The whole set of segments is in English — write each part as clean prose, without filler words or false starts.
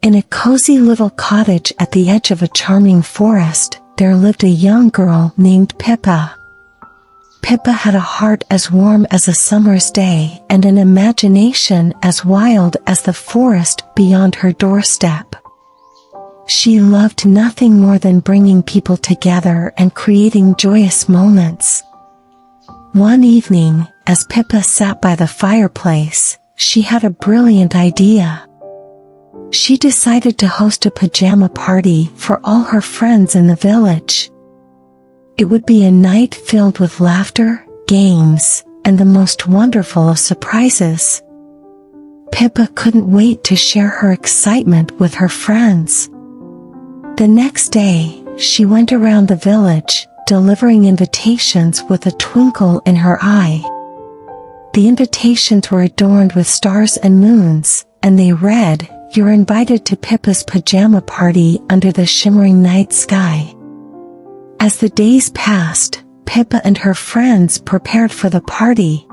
In a cozy little cottage at the edge of a charming forest, there lived a young girl named Pippa. Pippa had a heart as warm as a summer's day and an imagination as wild as the forest beyond her doorstep. She loved nothing more than bringing people together and creating joyous moments. One evening, as Pippa sat by the fireplace, she had a brilliant idea. She decided to host a pajama party for all her friends in the village. It would be a night filled with laughter, games, and the most wonderful of surprises. Pippa couldn't wait to share her excitement with her friends. The next day, she went around the village, delivering invitations with a twinkle in her eye. The invitations were adorned with stars and moons, and they read, "You're invited to Pippa's pajama party under the shimmering night sky." As the days passed, Pippa and her friends prepared for the party.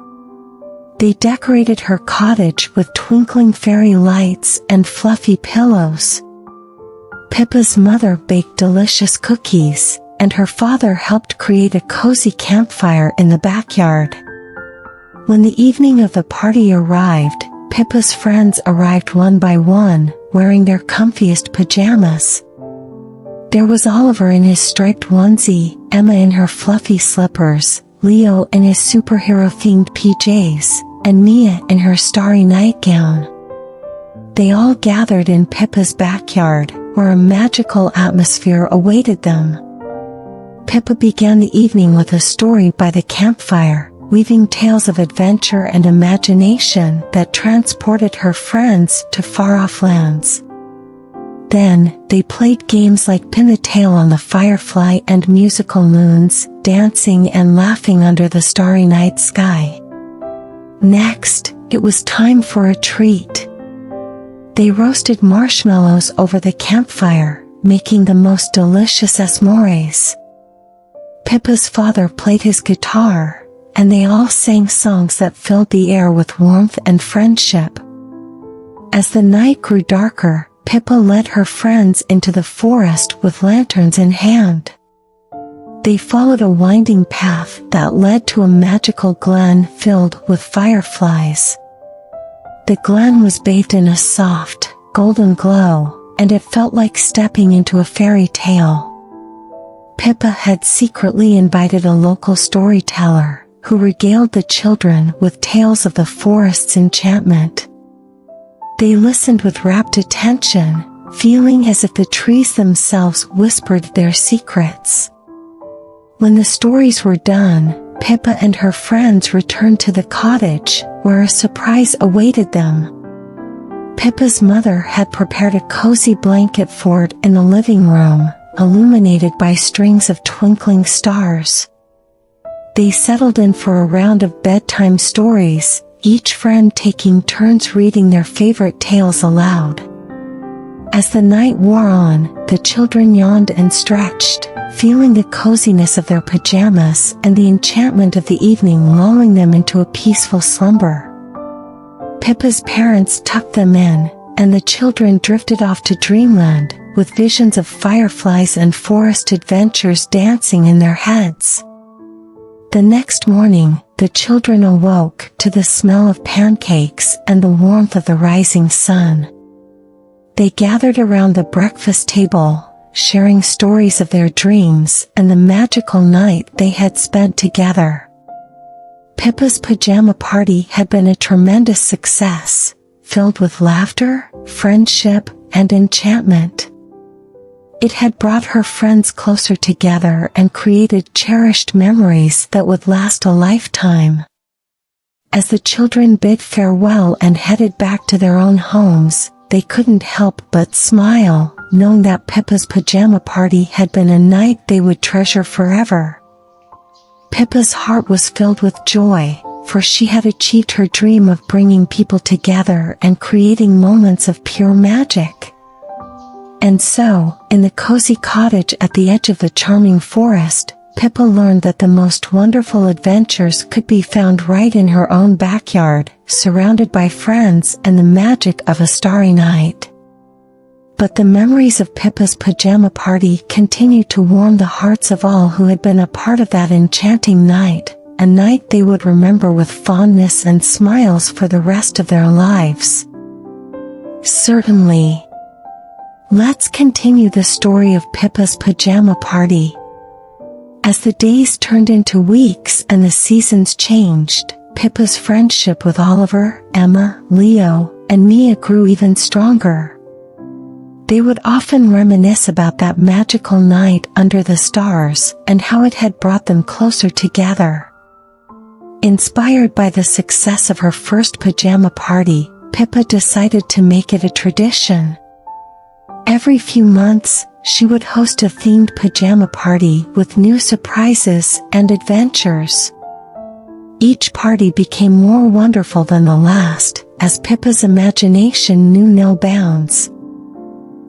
They decorated her cottage with twinkling fairy lights and fluffy pillows. Pippa's mother baked delicious cookies, and her father helped create a cozy campfire in the backyard. When the evening of the party arrived, Pippa's friends arrived one by one, wearing their comfiest pajamas. There was Oliver in his striped onesie, Emma in her fluffy slippers, Leo in his superhero-themed PJs, and Mia in her starry nightgown. They all gathered in Pippa's backyard, where a magical atmosphere awaited them. Pippa began the evening with a story by the campfire, weaving tales of adventure and imagination that transported her friends to far-off lands. Then, they played games like Pin the Tail on the Firefly and musical moons, dancing and laughing under the starry night sky. Next, it was time for a treat. They roasted marshmallows over the campfire, making the most delicious s'mores. Pippa's father played his guitar, and they all sang songs that filled the air with warmth and friendship. As the night grew darker, Pippa led her friends into the forest with lanterns in hand. They followed a winding path that led to a magical glen filled with fireflies. The glen was bathed in a soft, golden glow, and it felt like stepping into a fairy tale. Pippa had secretly invited a local storyteller, who regaled the children with tales of the forest's enchantment. They listened with rapt attention, feeling as if the trees themselves whispered their secrets. When the stories were done, Pippa and her friends returned to the cottage, where a surprise awaited them. Pippa's mother had prepared a cozy blanket fort in the living room, illuminated by strings of twinkling stars. They settled in for a round of bedtime stories, each friend taking turns reading their favorite tales aloud. As the night wore on, the children yawned and stretched, feeling the coziness of their pajamas and the enchantment of the evening lulling them into a peaceful slumber. Pippa's parents tucked them in, and the children drifted off to dreamland, with visions of fireflies and forest adventures dancing in their heads. The next morning, the children awoke to the smell of pancakes and the warmth of the rising sun. They gathered around the breakfast table, sharing stories of their dreams and the magical night they had spent together. Pippa's pajama party had been a tremendous success, filled with laughter, friendship, and enchantment. It had brought her friends closer together and created cherished memories that would last a lifetime. As the children bid farewell and headed back to their own homes, they couldn't help but smile, knowing that Pippa's pajama party had been a night they would treasure forever. Pippa's heart was filled with joy, for she had achieved her dream of bringing people together and creating moments of pure magic. And so, in the cozy cottage at the edge of the charming forest, Pippa learned that the most wonderful adventures could be found right in her own backyard, surrounded by friends and the magic of a starry night. But the memories of Pippa's pajama party continued to warm the hearts of all who had been a part of that enchanting night, a night they would remember with fondness and smiles for the rest of their lives. Certainly. Let's continue the story of Pippa's pajama party. As the days turned into weeks and the seasons changed, Pippa's friendship with Oliver, Emma, Leo, and Mia grew even stronger. They would often reminisce about that magical night under the stars and how it had brought them closer together. Inspired by the success of her first pajama party, Pippa decided to make it a tradition. Every few months, she would host a themed pajama party with new surprises and adventures. Each party became more wonderful than the last, as Pippa's imagination knew no bounds.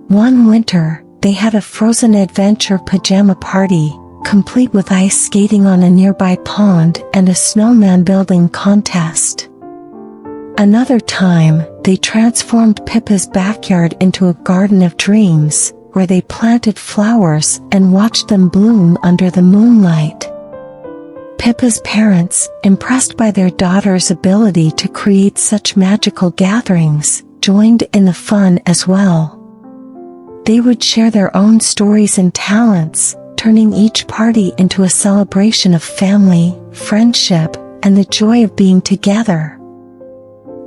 One winter, they had a frozen adventure pajama party, complete with ice skating on a nearby pond and a snowman building contest. Another time, they transformed Pippa's backyard into a garden of dreams, where they planted flowers and watched them bloom under the moonlight. Pippa's parents, impressed by their daughter's ability to create such magical gatherings, joined in the fun as well. They would share their own stories and talents, turning each party into a celebration of family, friendship, and the joy of being together.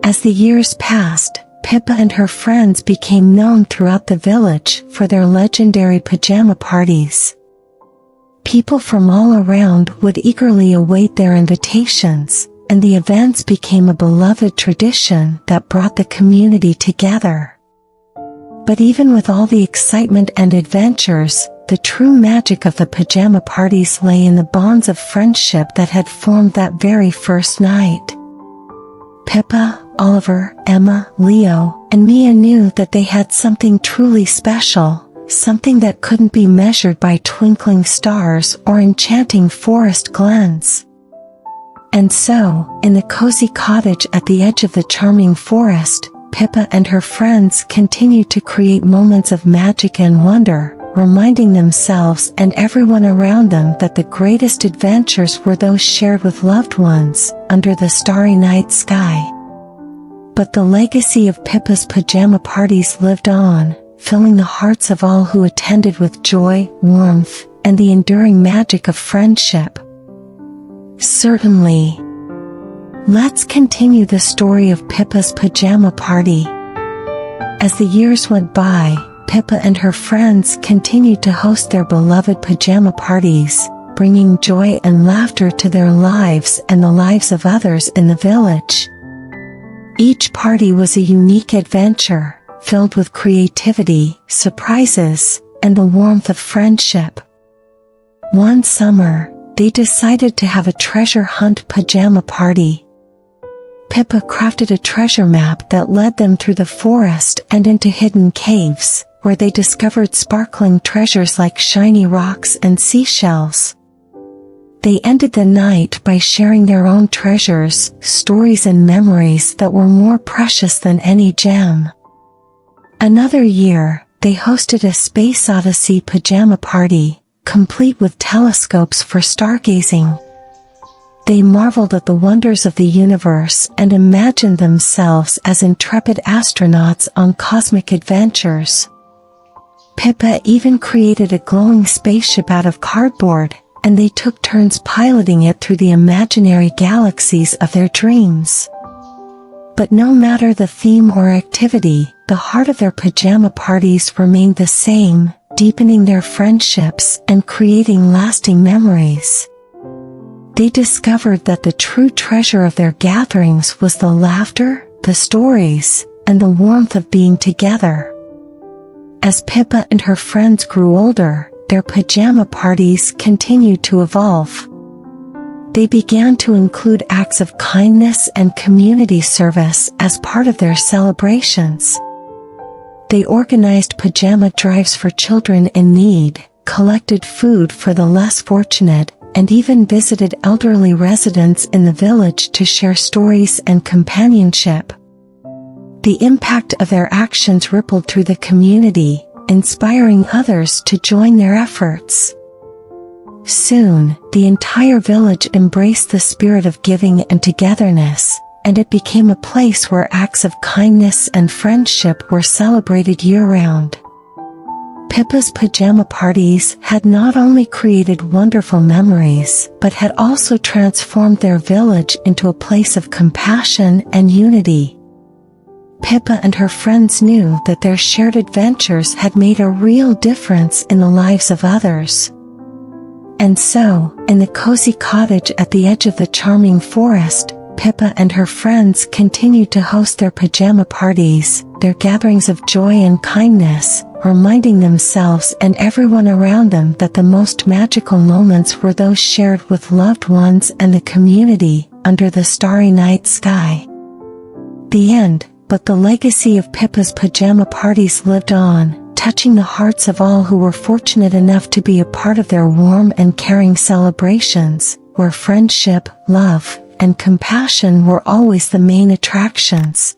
As the years passed, Pippa and her friends became known throughout the village for their legendary pajama parties. People from all around would eagerly await their invitations, and the events became a beloved tradition that brought the community together. But even with all the excitement and adventures, the true magic of the pajama parties lay in the bonds of friendship that had formed that very first night. Pippa, Oliver, Emma, Leo, and Mia knew that they had something truly special, something that couldn't be measured by twinkling stars or enchanting forest glens. And so, in the cozy cottage at the edge of the charming forest, Pippa and her friends continued to create moments of magic and wonder, reminding themselves and everyone around them that the greatest adventures were those shared with loved ones, under the starry night sky. But the legacy of Pippa's pajama parties lived on, filling the hearts of all who attended with joy, warmth, and the enduring magic of friendship. Certainly. Let's continue the story of Pippa's pajama party. As the years went by, Pippa and her friends continued to host their beloved pajama parties, bringing joy and laughter to their lives and the lives of others in the village. Each party was a unique adventure, filled with creativity, surprises, and the warmth of friendship. One summer, they decided to have a treasure hunt pajama party. Pippa crafted a treasure map that led them through the forest and into hidden caves, where they discovered sparkling treasures like shiny rocks and seashells. They ended the night by sharing their own treasures, stories and memories that were more precious than any gem. Another year, they hosted a Space Odyssey pajama party, complete with telescopes for stargazing. They marveled at the wonders of the universe and imagined themselves as intrepid astronauts on cosmic adventures. Pippa even created a glowing spaceship out of cardboard, and they took turns piloting it through the imaginary galaxies of their dreams. But no matter the theme or activity, the heart of their pajama parties remained the same, deepening their friendships and creating lasting memories. They discovered that the true treasure of their gatherings was the laughter, the stories, and the warmth of being together. As Pippa and her friends grew older, their pajama parties continued to evolve. They began to include acts of kindness and community service as part of their celebrations. They organized pajama drives for children in need, collected food for the less fortunate, and even visited elderly residents in the village to share stories and companionship. The impact of their actions rippled through the community, inspiring others to join their efforts. Soon, the entire village embraced the spirit of giving and togetherness, and it became a place where acts of kindness and friendship were celebrated year-round. Pippa's pajama parties had not only created wonderful memories, but had also transformed their village into a place of compassion and unity. Pippa and her friends knew that their shared adventures had made a real difference in the lives of others. And so, in the cozy cottage at the edge of the charming forest, Pippa and her friends continued to host their pajama parties, their gatherings of joy and kindness, reminding themselves and everyone around them that the most magical moments were those shared with loved ones and the community, under the starry night sky. The end, but the legacy of Pippa's pajama parties lived on, touching the hearts of all who were fortunate enough to be a part of their warm and caring celebrations, where friendship, love, and compassion were always the main attractions.